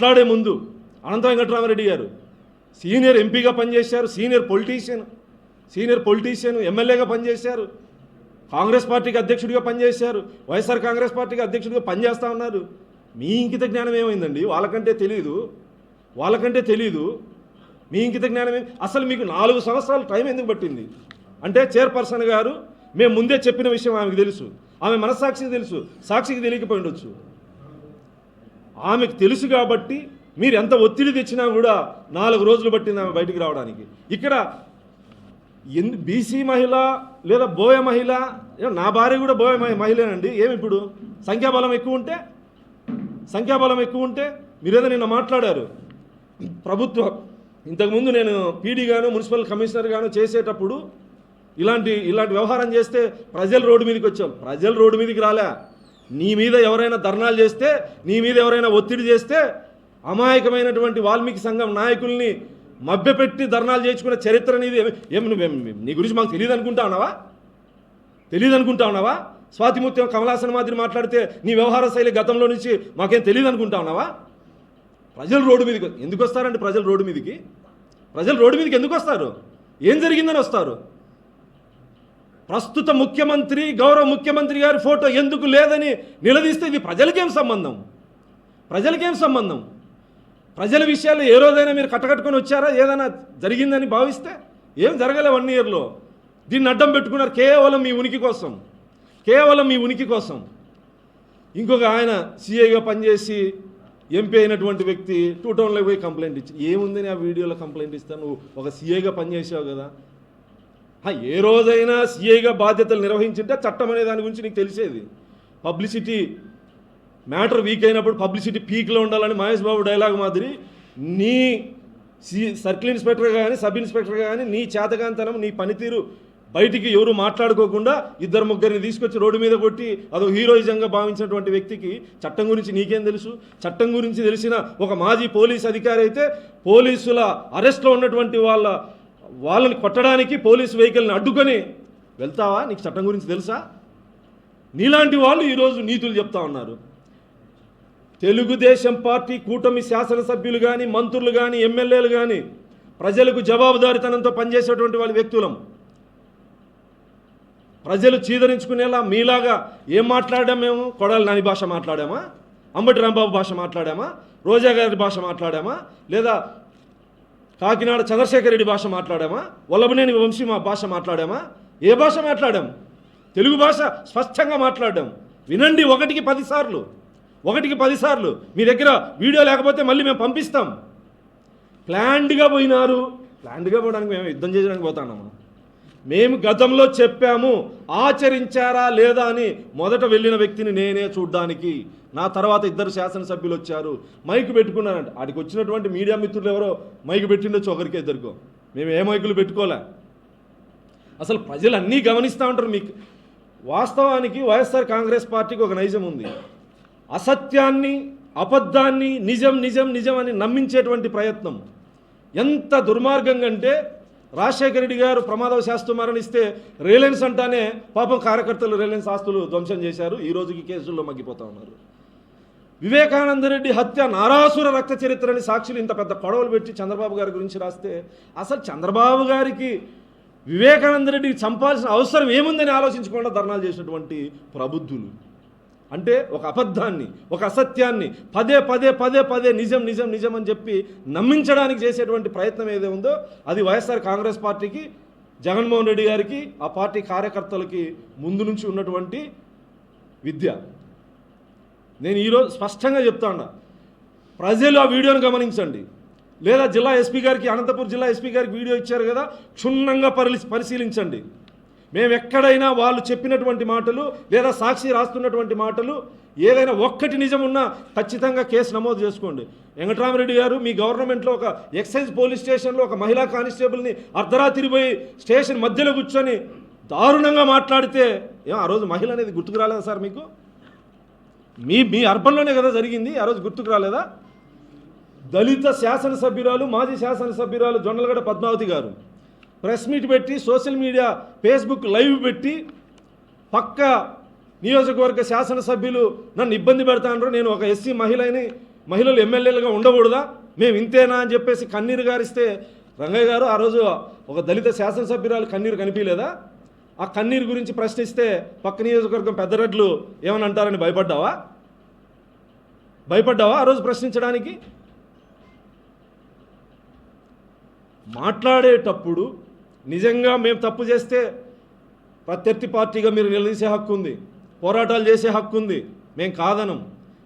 మాట్లాడే ముందు అనంత వెంకటరామరెడ్డి గారు సీనియర్ ఎంపీగా పనిచేశారు, సీనియర్ పొలిటీషియన్ ఎమ్మెల్యేగా పనిచేశారు, కాంగ్రెస్ పార్టీకి అధ్యక్షుడిగా పనిచేశారు, వైఎస్ఆర్ కాంగ్రెస్ పార్టీకి అధ్యక్షుడిగా పనిచేస్తూ ఉన్నారు. మీ ఇంకిత జ్ఞానం ఏమైందండి? వాళ్ళకంటే తెలీదు మీ ఇంకిత జ్ఞానం అసలు మీకు 4 సంవత్సరాలు టైం ఎందుకు పట్టింది అంటే చైర్పర్సన్ గారు మేము ముందే చెప్పిన విషయం ఆమెకు తెలుసు, ఆమె మనస్సాక్షికి తెలుసు, సాక్షికి తెలియకపోయి ఉండొచ్చు. ఆమెకు తెలుసు కాబట్టి మీరు ఎంత ఒత్తిడి తెచ్చినా కూడా 4 రోజులు పట్టింది ఆమె బయటికి రావడానికి. ఇక్కడ బీసీ మహిళ లేదా బోయ మహిళ, నా భార్య కూడా బోయ మహిళేనండి. ఏమి ఇప్పుడు సంఖ్యాబలం ఎక్కువ ఉంటే మీరేదో నిన్న మాట్లాడారు. ప్రభుత్వం ఇంతకుముందు నేను పీడీగాను మున్సిపల్ కమిషనర్ గాను చేసేటప్పుడు ఇలాంటి వ్యవహారం చేస్తే ప్రజలు రోడ్డు మీదకి వచ్చాం. ప్రజలు రోడ్డు మీదకి రాలే. నీ మీద ఎవరైనా ధర్నాలు చేస్తే, నీ మీద ఎవరైనా ఒత్తిడి చేస్తే అమాయకమైనటువంటి వాల్మీకి సంఘం నాయకుల్ని మభ్యపెట్టి ధర్నాలు చేయించుకునే చరిత్ర నీది. నీ గురించి మాకు తెలియదు అనుకుంటా ఉన్నావా? స్వాతిముత్యం కమలాసన్ మాదిరి మాట్లాడితే నీ వ్యవహార శైలి గతంలో నుంచి మాకేం తెలియదు అనుకుంటా ఉన్నావా? ప్రజలు రోడ్డు మీదకి ఎందుకు వస్తారండి? ప్రజలు రోడ్డు మీదకి ఎందుకు వస్తారు? ఏం జరిగిందని వస్తారు? ప్రస్తుత ముఖ్యమంత్రి, గౌరవ ముఖ్యమంత్రి గారి ఫోటో ఎందుకు లేదని నిలదీస్తే ఇది ప్రజలకేం సంబంధం? ప్రజల విషయాలు ఏ రోజైనా మీరు కట్టకట్టుకొని వచ్చారా? ఏదైనా జరిగిందని భావిస్తే ఏం జరగలే 1 ఇయర్లో. దీన్ని అడ్డం పెట్టుకున్నారు కేవలం మీ ఉనికి కోసం. ఇంకొక ఆయన సీఐగా పనిచేసి ఎంపీ అయినటువంటి వ్యక్తి 2 టౌన్లో పోయి కంప్లైంట్ ఇచ్చి ఏముందని ఆ వీడియోలో కంప్లైంట్ ఇస్తాను. నువ్వు ఒక సీఐగా పనిచేసావు కదా, ఏ రోజైనా సీఐగా బాధ్యతలు నిర్వహించింటే చట్టం అనే దాని గురించి నీకు తెలిసేది. పబ్లిసిటీ మ్యాటర్ వీక్ అయినప్పుడు పబ్లిసిటీ పీక్లో ఉండాలని మహేష్ బాబు డైలాగ్ మాదిరి నీ సర్కిల్ ఇన్స్పెక్టర్ కానీ సబ్ ఇన్స్పెక్టర్ కానీ నీ చేతగాంతనం, నీ పనితీరు బయటికి ఎవరు మాట్లాడుకోకుండా 2-3 తీసుకొచ్చి రోడ్డు మీద కొట్టి అదో హీరోయిజంగా భావించినటువంటి వ్యక్తికి చట్టం గురించి నీకేం తెలుసు? చట్టం గురించి తెలిసిన ఒక మాజీ పోలీస్ అధికారి అయితే పోలీసుల అరెస్ట్లో ఉన్నటువంటి వాళ్ళని కొట్టడానికి పోలీసు వెహికల్ని అడ్డుకొని వెళ్తావా? నీకు చట్టం గురించి తెలుసా? నీలాంటి వాళ్ళు ఈరోజు నీతులు చెప్తా ఉన్నారు. తెలుగుదేశం పార్టీ కూటమి శాసనసభ్యులు కానీ, మంత్రులు కానీ, ఎమ్మెల్యేలు కానీ ప్రజలకు జవాబుదారితనంతో పనిచేసేటువంటి వాళ్ళ వ్యక్తులం. ప్రజలు చీదరించుకునేలా మీలాగా ఏం మాట్లాడాం? మేము కొడాలి నాని భాష మాట్లాడామా? అంబటి రాంబాబు భాష మాట్లాడామా? రోజా గారి భాష మాట్లాడామా? లేదా కాకినాడ చంద్రశేఖర్ రెడ్డి భాష మాట్లాడామా? వల్లభనేని వంశీ మా భాష మాట్లాడామా? ఏ భాష మాట్లాడాం? తెలుగు భాష స్పష్టంగా మాట్లాడాం. వినండి 1కి 10 సార్లు. మీ దగ్గర వీడియో లేకపోతే మళ్ళీ మేము పంపిస్తాం. ప్లాన్డ్గా పోవడానికి మేము యుద్ధం చేయడానికి పోతున్నాము. మేము గతంలో చెప్పాము, ఆచరించారా లేదా అని మొదట వెళ్ళిన వ్యక్తిని నేనే చూడ్డానికి. నా తర్వాత 2 శాసనసభ్యులు వచ్చారు, మైకు పెట్టుకున్నానంట. ఆడికి వచ్చినటువంటి మీడియా మిత్రులు ఎవరో మైకు పెట్టిండొచ్చు, 1-2. మేము ఏ మైకులు పెట్టుకోలే. అసలు ప్రజలు అన్నీ గమనిస్తూ ఉంటారు. మీకు వాస్తవానికి వైఎస్ఆర్ కాంగ్రెస్ పార్టీకి ఒక నైజం ఉంది. అసత్యాన్ని, అబద్ధాన్ని నిజం అని నమ్మించేటువంటి ప్రయత్నం ఎంత దుర్మార్గంగా అంటే, రాజశేఖర రెడ్డి గారు ప్రమాదవశాస్తు మరణిస్తే రిలయన్స్ అంటానే పాపం కార్యకర్తలు రిలయన్స్ ఆస్తులు ధ్వంసం చేశారు. ఈ రోజుకి కేసుల్లో మగ్గిపోతూ ఉన్నారు. వివేకానంద రెడ్డి హత్య నారాసుర రక్త చరిత్రని సాక్షులు ఇంత పెద్ద గొడవలు పెట్టి చంద్రబాబు గారి గురించి రాస్తే అసలు చంద్రబాబు గారికి వివేకానంద రెడ్డికి చంపాల్సిన అవసరం ఏముందని ఆలోచించకుండా ధర్నాలు చేసినటువంటి ప్రబుద్ధులు. అంటే ఒక అబద్ధాన్ని, ఒక అసత్యాన్ని పదే నిజం అని చెప్పి నమ్మించడానికి చేసేటువంటి ప్రయత్నం ఏదో ఉందో అది వైఎస్ఆర్ కాంగ్రెస్ పార్టీకి, జగన్మోహన్ రెడ్డి గారికి, ఆ పార్టీ కార్యకర్తలకి ముందు నుంచి ఉన్నటువంటి విద్య. నేను ఈరోజు స్పష్టంగా చెప్తా ఉన్నా, ప్రజలు ఆ వీడియోను గమనించండి. లేదా జిల్లా ఎస్పీ గారికి, అనంతపురం జిల్లా ఎస్పీ గారికి వీడియో ఇచ్చారు కదా, క్షుణ్ణంగా పరిశీలించండి. మేము ఎక్కడైనా వాళ్ళు చెప్పినటువంటి మాటలు లేదా సాక్షి రాస్తున్నటువంటి మాటలు ఏదైనా ఒక్కటి నిజం ఉన్నా ఖచ్చితంగా కేసు నమోదు చేసుకోండి. వెంకటరామరెడ్డి గారు మీ గవర్నమెంట్లో ఒక ఎక్సైజ్ పోలీస్ స్టేషన్లో ఒక మహిళా కానిస్టేబుల్ని అర్ధరాత్రి పోయి స్టేషన్ మధ్యలో కూర్చొని దారుణంగా మాట్లాడితే ఆ రోజు మహిళ అనేది గుర్తుకు రాలేదా సార్? మీకు మీ అర్బన్లోనే కదా జరిగింది, ఆ రోజు గుర్తుకు రాలేదా? దళిత శాసనసభ్యురాలు, మాజీ శాసనసభ్యురాలు జొన్నలగడ్డ పద్మావతి గారు ప్రెస్ మీట్ పెట్టి, సోషల్ మీడియా ఫేస్బుక్ లైవ్ పెట్టి, పక్క నియోజకవర్గ శాసనసభ్యులు నన్ను ఇబ్బంది పెడతాను, నేను ఒక ఎస్సీ మహిళని మహిళలు ఎమ్మెల్యేలుగా ఉండకూడదా, మేము ఇంతేనా అని చెప్పేసి కన్నీరు గారిస్తే రంగయ్య గారు ఆ రోజు ఒక దళిత శాసనసభ్యురాలు కన్నీరు కనిపించలేదా? ఆ కన్నీరు గురించి ప్రశ్నిస్తే పక్క నియోజకవర్గం పెద్దరెడ్లు ఏమని అంటారని భయపడ్డావా ఆ రోజు ప్రశ్నించడానికి? మాట్లాడేటప్పుడు నిజంగా మేము తప్పు చేస్తే ప్రత్యర్థి పార్టీగా మీరు నిలదీసే హక్కు ఉంది, పోరాటాలు చేసే హక్కు ఉంది, మేము కాదనం.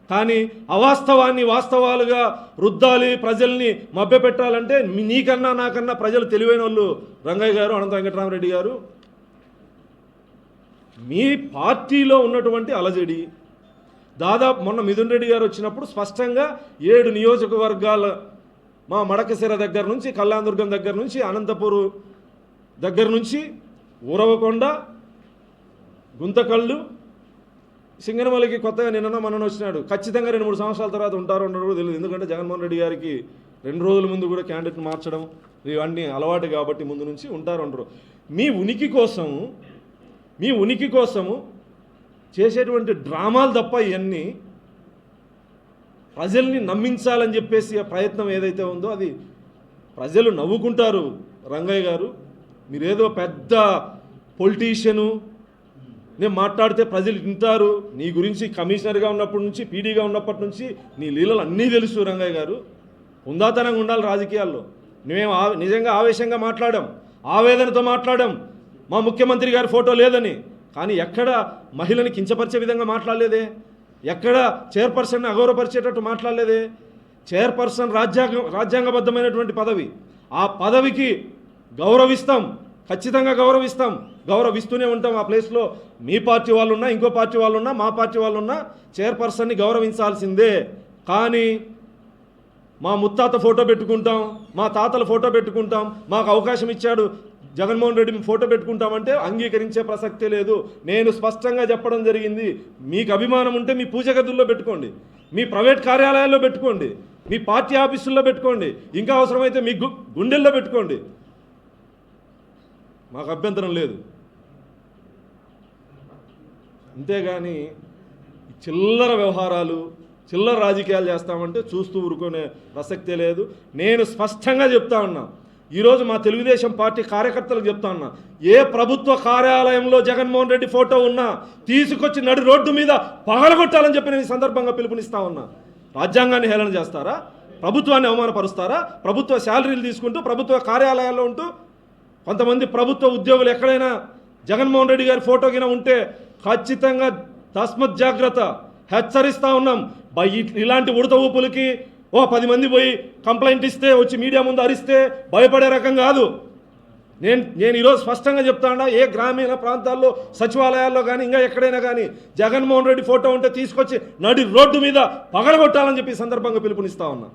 కానీ అవాస్తవాన్ని వాస్తవాలుగా రుద్దాలి, ప్రజల్ని మభ్యపెట్టాలంటే నీకన్నా నాకన్నా ప్రజలు తెలివైన వాళ్ళు. రంగయ్య గారు, అనంత వెంకటరామరెడ్డి గారు, మీ పార్టీలో ఉన్నటువంటి అలజడి దాదాపు మొన్న మిథున్ రెడ్డి గారు వచ్చినప్పుడు స్పష్టంగా 7 నియోజకవర్గాల మా మడకశిర దగ్గర నుంచి, కళ్యాణదుర్గం దగ్గర నుంచి, అనంతపూరు దగ్గర నుంచి, ఊరవకొండ, గుంతకళ్ళు, సింగనమలకి కొత్తగా నిన్న మనను వచ్చినాడు. ఖచ్చితంగా 2-3 సంవత్సరాల తర్వాత ఉంటారో ఉండరో తెలియదు. ఎందుకంటే జగన్మోహన్ రెడ్డి గారికి 2 రోజుల ముందు కూడా క్యాండిడేట్ మార్చడం ఇవన్నీ అలవాటు కాబట్టి ముందు నుంచి ఉంటారో ఉండరు. మీ ఉనికి కోసము చేసేటువంటి డ్రామాలు తప్ప ఇవన్నీ ప్రజల్ని నమ్మించాలని చెప్పేసి ఆ ప్రయత్నం ఏదైతే ఉందో అది ప్రజలు నవ్వుకుంటారు. రంగయ్య గారు, మీరేదో పెద్ద పొలిటీషియను, నేను మాట్లాడితే ప్రజలు వింటారు. నీ గురించి కమిషనర్గా ఉన్నప్పటి నుంచి, పీడీగా ఉన్నప్పటి నుంచి నీ లీలలు అన్నీ తెలుసు. రంగయ్య గారు, హుందాతనంగా ఉండాలి రాజకీయాల్లో. మేము నిజంగా ఆవేశంగా మాట్లాడాం, ఆవేదనతో మాట్లాడాం. మా ముఖ్యమంత్రి గారి ఫోటో లేదని, కానీ ఎక్కడ మహిళని కించపరిచే విధంగా మాట్లాడలేదే, ఎక్కడ చైర్పర్సన్ని అగౌరవపరిచేటట్టు మాట్లాడలేదే. చైర్పర్సన్ రాజ్యాంగబద్ధమైనటువంటి పదవి. ఆ పదవికి గౌరవిస్తాం, ఖచ్చితంగా గౌరవిస్తాం, గౌరవిస్తూనే ఉంటాం. ఆ ప్లేస్లో మీ పార్టీ వాళ్ళు ఉన్నా, ఇంకో పార్టీ వాళ్ళు ఉన్నా, మా పార్టీ వాళ్ళు ఉన్నా చైర్పర్సన్ని గౌరవించాల్సిందే. కానీ మా ముత్తాత ఫోటో పెట్టుకుంటాం, మా తాతల ఫోటో పెట్టుకుంటాం, మాకు అవకాశం ఇచ్చాడు జగన్మోహన్ రెడ్డి ఫోటో పెట్టుకుంటామంటే అంగీకరించే ప్రసక్తే లేదు. నేను స్పష్టంగా చెప్పడం జరిగింది. మీకు అభిమానం ఉంటే మీ పూజ గదుల్లో పెట్టుకోండి, మీ ప్రైవేట్ కార్యాలయాల్లో పెట్టుకోండి, మీ పార్టీ ఆఫీసుల్లో పెట్టుకోండి, ఇంకా అవసరమైతే మీ గుండెల్లో పెట్టుకోండి, మాకు అభ్యంతరం లేదు. అంతేగాని చిల్లర వ్యవహారాలు, చిల్లర రాజకీయాలు చేస్తామంటే చూస్తూ ఊరుకునే ప్రసక్తే లేదు. నేను స్పష్టంగా చెప్తా ఉన్నా, ఈరోజు మా తెలుగుదేశం పార్టీ కార్యకర్తలకు చెప్తా ఉన్నా, ఏ ప్రభుత్వ కార్యాలయంలో జగన్మోహన్ రెడ్డి ఫోటో ఉన్నా తీసుకొచ్చి నడి రోడ్డు మీద పగలగొట్టాలని చెప్పి నేను ఈ సందర్భంగా పిలుపునిస్తా ఉన్నా. రాజ్యాంగాన్ని హేళన చేస్తారా? ప్రభుత్వాన్ని అవమానపరుస్తారా? ప్రభుత్వ శాలరీలు తీసుకుంటూ ప్రభుత్వ కార్యాలయాల్లో ఉంటూ కొంతమంది ప్రభుత్వ ఉద్యోగులు ఎక్కడైనా జగన్మోహన్ రెడ్డి గారి ఫోటో కింద ఉంటే ఖచ్చితంగా తస్మత్ జాగ్రత్త, హెచ్చరిస్తూ ఉన్నాం. ఇలాంటి ఉడత ఊపులకి 10 మంది పోయి కంప్లైంట్ ఇస్తే, వచ్చి మీడియా ముందు అరిస్తే భయపడే రకం కాదు. నేను ఈరోజు స్పష్టంగా చెప్తాను, ఏ గ్రామీణ ప్రాంతాల్లో సచివాలయాల్లో కానీ ఇంకా ఎక్కడైనా కానీ జగన్మోహన్ రెడ్డి ఫోటో ఉంటే తీసుకొచ్చి నడి రోడ్డు మీద పగలగొట్టాలని చెప్పి సందర్భంగా పిలుపునిస్తా ఉన్నా.